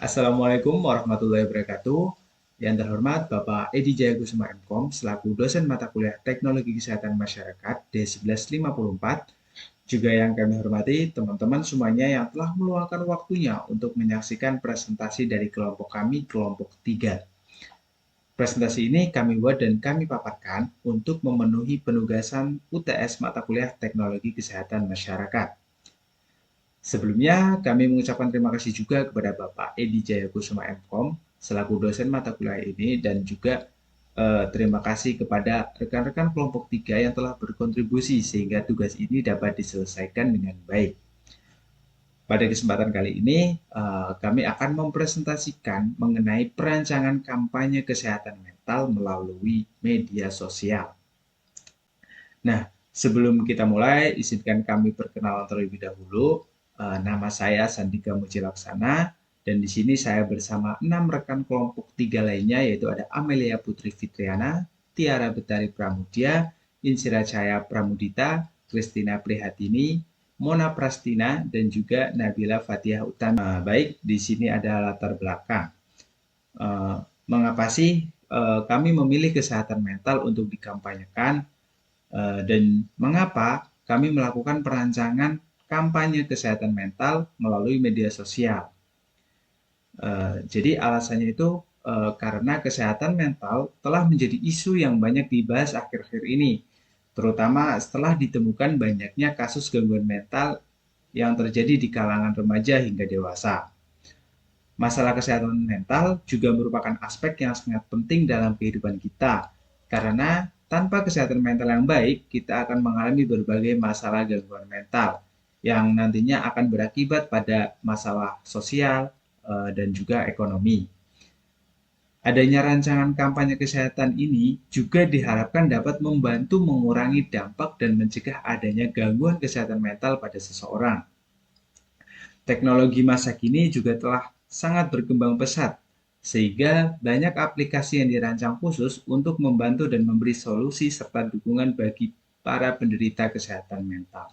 Assalamualaikum warahmatullahi wabarakatuh. Yang terhormat Bapak Edi Jayakusuma MKOM selaku dosen mata kuliah Teknologi Kesehatan Masyarakat D1154. Juga yang kami hormati teman-teman semuanya yang telah meluangkan waktunya untuk menyaksikan presentasi dari kelompok kami, kelompok 3. Presentasi ini kami buat dan kami paparkan untuk memenuhi penugasan UTS mata kuliah Teknologi Kesehatan Masyarakat. Sebelumnya, kami mengucapkan terima kasih juga kepada Bapak Edi Jayakusuma MKOM selaku dosen mata kuliah ini dan juga terima kasih kepada rekan-rekan kelompok 3 yang telah berkontribusi sehingga tugas ini dapat diselesaikan dengan baik. Pada kesempatan kali ini, kami akan mempresentasikan mengenai perancangan kampanye kesehatan mental melalui media sosial. Nah, sebelum kita mulai, izinkan kami perkenalan terlebih dahulu. Nama saya Sandika Mujilaksana, dan di sini saya bersama 6 rekan kelompok 3 lainnya, yaitu ada Amelia Putri Fitriana, Tiara Betari Pramudia, Insira Cahaya Pramudita, Kristina Prihatini, Mona Prastina, dan juga Nabila Fatihah Utami. Baik, di sini ada latar belakang. Mengapa sih kami memilih kesehatan mental untuk dikampanyekan? Dan mengapa kami melakukan perancangan kampanye kesehatan mental melalui media sosial. Jadi alasannya itu karena kesehatan mental telah menjadi isu yang banyak dibahas akhir-akhir ini, terutama setelah ditemukan banyaknya kasus gangguan mental yang terjadi di kalangan remaja hingga dewasa. Masalah kesehatan mental juga merupakan aspek yang sangat penting dalam kehidupan kita, karena tanpa kesehatan mental yang baik, kita akan mengalami berbagai masalah gangguan mental yang nantinya akan berakibat pada masalah sosial dan juga ekonomi. Adanya rancangan kampanye kesehatan ini juga diharapkan dapat membantu mengurangi dampak dan mencegah adanya gangguan kesehatan mental pada seseorang. Teknologi masa kini juga telah sangat berkembang pesat, sehingga banyak aplikasi yang dirancang khusus untuk membantu dan memberi solusi serta dukungan bagi para penderita kesehatan mental.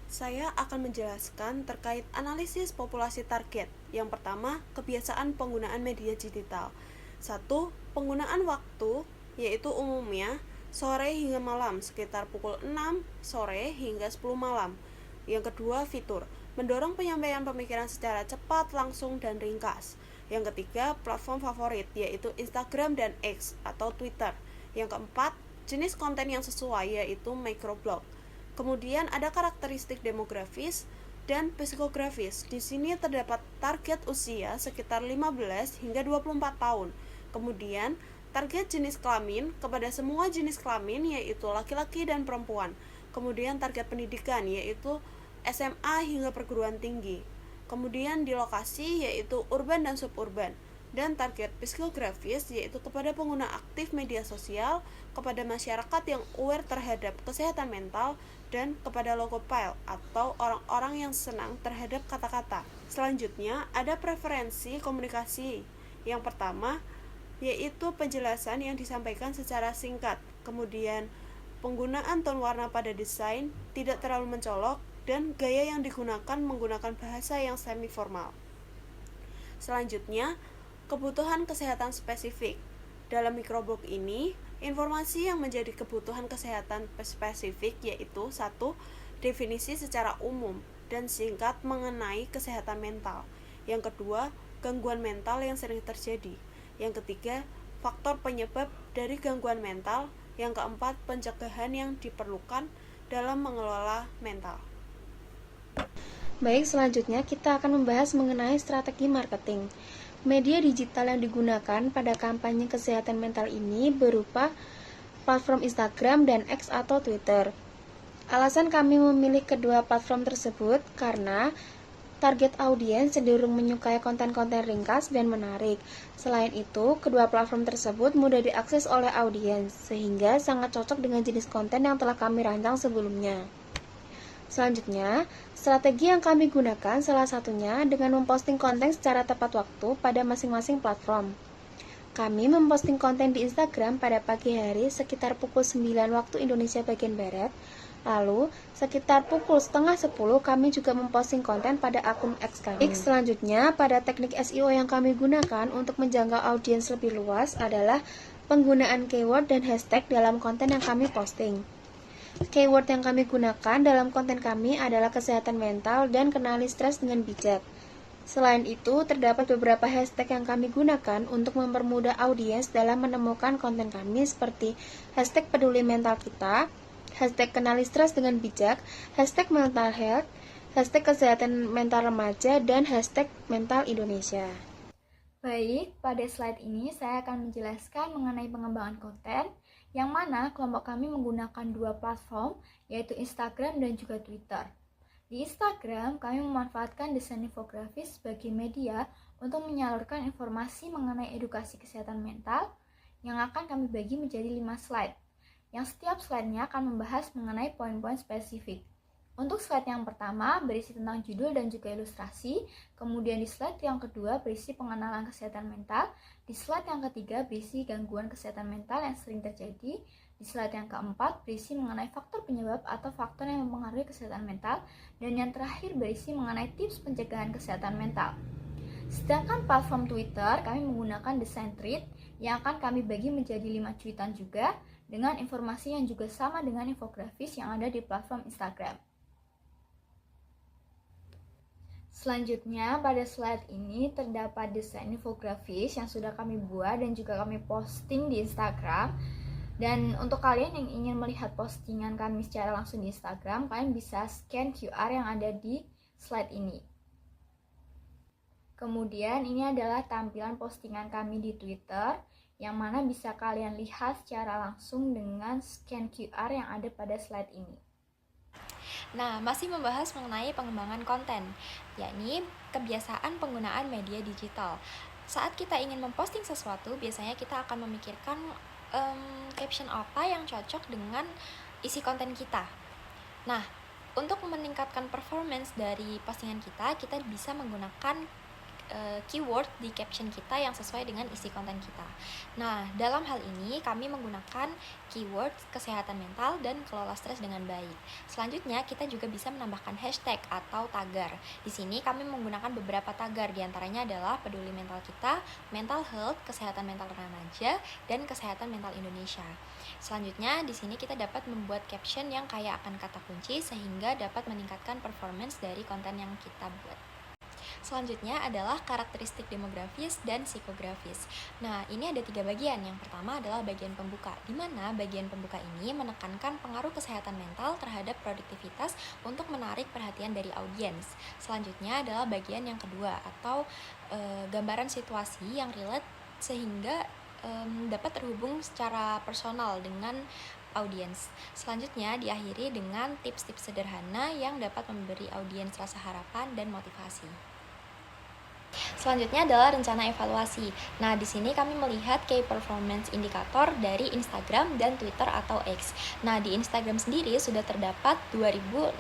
Saya akan menjelaskan terkait analisis populasi target. Yang pertama, kebiasaan penggunaan media digital. Satu, penggunaan waktu, yaitu umumnya sore hingga malam sekitar pukul 6 sore hingga 10 malam. Yang kedua, fitur, mendorong penyampaian pemikiran secara cepat, langsung, dan ringkas. Yang ketiga, platform favorit, yaitu Instagram dan X atau Twitter. Yang keempat, jenis konten yang sesuai, yaitu microblog. Kemudian ada karakteristik demografis dan psikografis. Di sini terdapat target usia sekitar 15 hingga 24 tahun. Kemudian target jenis kelamin kepada semua jenis kelamin yaitu laki-laki dan perempuan. Kemudian target pendidikan yaitu SMA hingga perguruan tinggi. Kemudian di lokasi yaitu urban dan suburban. Dan target psikografis yaitu kepada pengguna aktif media sosial, kepada masyarakat yang aware terhadap kesehatan mental, dan kepada logopile atau orang-orang yang senang terhadap kata-kata. Selanjutnya ada preferensi komunikasi. Yang pertama yaitu penjelasan yang disampaikan secara singkat, kemudian penggunaan tone warna pada desain tidak terlalu mencolok, dan gaya yang digunakan menggunakan bahasa yang semi formal. Selanjutnya kebutuhan kesehatan spesifik. Dalam microblog ini, informasi yang menjadi kebutuhan kesehatan spesifik yaitu 1. Definisi secara umum dan singkat mengenai kesehatan mental. Yang kedua, gangguan mental yang sering terjadi. Yang ketiga, faktor penyebab dari gangguan mental. Yang keempat, pencegahan yang diperlukan dalam mengelola mental. Baik, selanjutnya kita akan membahas mengenai strategi marketing. Media digital yang digunakan pada kampanye kesehatan mental ini berupa platform Instagram dan X atau Twitter. Alasan kami memilih kedua platform tersebut karena target audiens cenderung menyukai konten-konten ringkas dan menarik. Selain itu, kedua platform tersebut mudah diakses oleh audiens, sehingga sangat cocok dengan jenis konten yang telah kami rancang sebelumnya. Selanjutnya, strategi yang kami gunakan salah satunya dengan memposting konten secara tepat waktu pada masing-masing platform. Kami memposting konten di Instagram pada pagi hari sekitar pukul 9 waktu Indonesia bagian Barat, Lalu, sekitar pukul setengah 10 kami juga memposting konten pada akun X kami. Selanjutnya, pada teknik SEO yang kami gunakan untuk menjangkau audiens lebih luas adalah penggunaan keyword dan hashtag dalam konten yang kami posting. Keyword yang kami gunakan dalam konten kami adalah kesehatan mental dan kenali stres dengan bijak. Selain itu, terdapat beberapa hashtag yang kami gunakan untuk mempermudah audiens dalam menemukan konten kami seperti hashtag peduli mental kita, hashtag kenali stres dengan bijak, hashtag mental health, hashtag kesehatan mental remaja, dan hashtag mental Indonesia. Baik, pada slide ini saya akan menjelaskan mengenai pengembangan konten, yang mana kelompok kami menggunakan dua platform, yaitu Instagram dan juga Twitter. Di Instagram, kami memanfaatkan desain infografis sebagai media untuk menyalurkan informasi mengenai edukasi kesehatan mental, yang akan kami bagi menjadi 5 slide, yang setiap slide-nya akan membahas mengenai poin-poin spesifik. Untuk slide yang pertama berisi tentang judul dan juga ilustrasi, kemudian di slide yang kedua berisi pengenalan kesehatan mental, di slide yang ketiga berisi gangguan kesehatan mental yang sering terjadi, di slide yang keempat berisi mengenai faktor penyebab atau faktor yang mempengaruhi kesehatan mental, dan yang terakhir berisi mengenai tips pencegahan kesehatan mental. Sedangkan platform Twitter, kami menggunakan desain thread yang akan kami bagi menjadi 5 cuitan juga, dengan informasi yang juga sama dengan infografis yang ada di platform Instagram. Selanjutnya, pada slide ini terdapat desain infografis yang sudah kami buat dan juga kami posting di Instagram. Dan untuk kalian yang ingin melihat postingan kami secara langsung di Instagram, kalian bisa scan QR yang ada di slide ini. Kemudian ini adalah tampilan postingan kami di Twitter, yang mana bisa kalian lihat secara langsung dengan scan QR yang ada pada slide ini. Nah, masih membahas mengenai pengembangan konten, yakni kebiasaan penggunaan media digital. Saat kita ingin memposting sesuatu, biasanya kita akan memikirkan caption apa yang cocok dengan isi konten kita. Nah, untuk meningkatkan performance dari postingan kita bisa menggunakan keyword di caption kita yang sesuai dengan isi konten kita. Nah, dalam hal ini kami menggunakan keyword kesehatan mental dan kelola stres dengan baik. Selanjutnya, kita juga bisa menambahkan hashtag atau tagar. Di sini kami menggunakan beberapa tagar, diantaranya adalah peduli mental kita, mental health, kesehatan mental remaja, dan kesehatan mental Indonesia. Selanjutnya, di sini kita dapat membuat caption yang kaya akan kata kunci sehingga dapat meningkatkan performance dari konten yang kita buat. Selanjutnya adalah karakteristik demografis dan psikografis. Nah, ini ada 3 bagian. Yang pertama adalah bagian pembuka, di mana bagian pembuka ini menekankan pengaruh kesehatan mental terhadap produktivitas untuk menarik perhatian dari audiens. Selanjutnya adalah bagian yang kedua, atau gambaran situasi yang relate sehingga dapat terhubung secara personal dengan audiens. Selanjutnya diakhiri dengan tips-tips sederhana yang dapat memberi audiens rasa harapan dan motivasi. Selanjutnya adalah rencana evaluasi. Nah, di sini kami melihat key performance indicator dari Instagram dan Twitter atau X. Nah, di Instagram sendiri sudah terdapat 2.634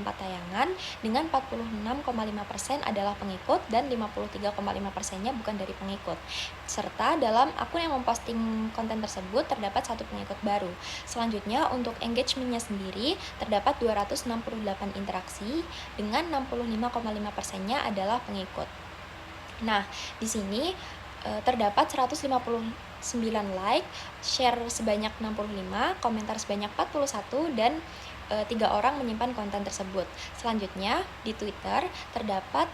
tayangan dengan 46,5% adalah pengikut dan 53,5%-nya bukan dari pengikut. Serta dalam akun yang memposting konten tersebut terdapat 1 pengikut baru. Selanjutnya, untuk engagement-nya sendiri terdapat 268 interaksi dengan 65,5%-nya adalah pengikut. Nah, di sini terdapat 159 like, share sebanyak 65, komentar sebanyak 41, dan 3 orang menyimpan konten tersebut. Selanjutnya, di Twitter terdapat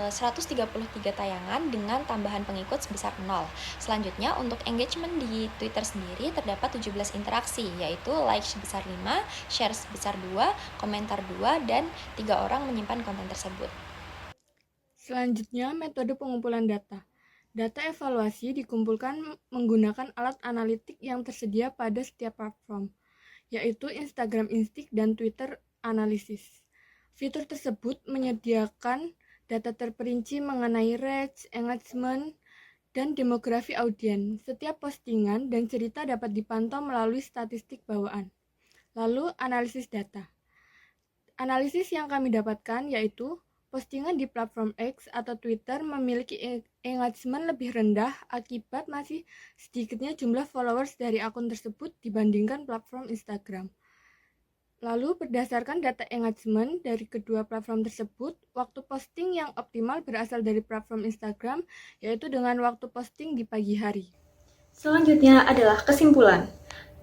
133 tayangan dengan tambahan pengikut sebesar 0. Selanjutnya, untuk engagement di Twitter sendiri terdapat 17 interaksi, yaitu like sebesar 5, share sebesar 2, komentar 2, dan 3 orang menyimpan konten tersebut. Selanjutnya, metode pengumpulan data. Data evaluasi dikumpulkan menggunakan alat analitik yang tersedia pada setiap platform, yaitu Instagram Instinct dan Twitter Analysis. Fitur tersebut menyediakan data terperinci mengenai reach, engagement, dan demografi audiens. Setiap postingan dan cerita dapat dipantau melalui statistik bawaan. Lalu, analisis data. Analisis yang kami dapatkan yaitu postingan di platform X atau Twitter memiliki engagement lebih rendah akibat masih sedikitnya jumlah followers dari akun tersebut dibandingkan platform Instagram. Lalu berdasarkan data engagement dari kedua platform tersebut, waktu posting yang optimal berasal dari platform Instagram, yaitu dengan waktu posting di pagi hari. Selanjutnya adalah kesimpulan.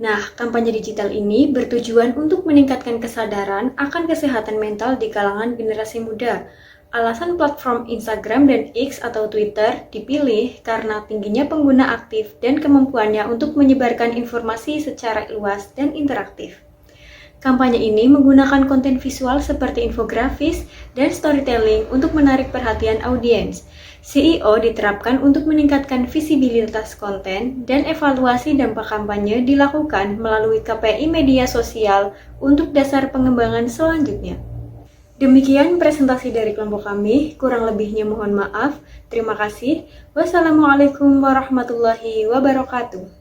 Nah, kampanye digital ini bertujuan untuk meningkatkan kesadaran akan kesehatan mental di kalangan generasi muda. Alasan platform Instagram dan X atau Twitter dipilih karena tingginya pengguna aktif dan kemampuannya untuk menyebarkan informasi secara luas dan interaktif. Kampanye ini menggunakan konten visual seperti infografis dan storytelling untuk menarik perhatian audiens. CEO diterapkan untuk meningkatkan visibilitas konten dan evaluasi dampak kampanye dilakukan melalui KPI media sosial untuk dasar pengembangan selanjutnya. Demikian presentasi dari kelompok kami, kurang lebihnya mohon maaf. Terima kasih. Wassalamualaikum warahmatullahi wabarakatuh.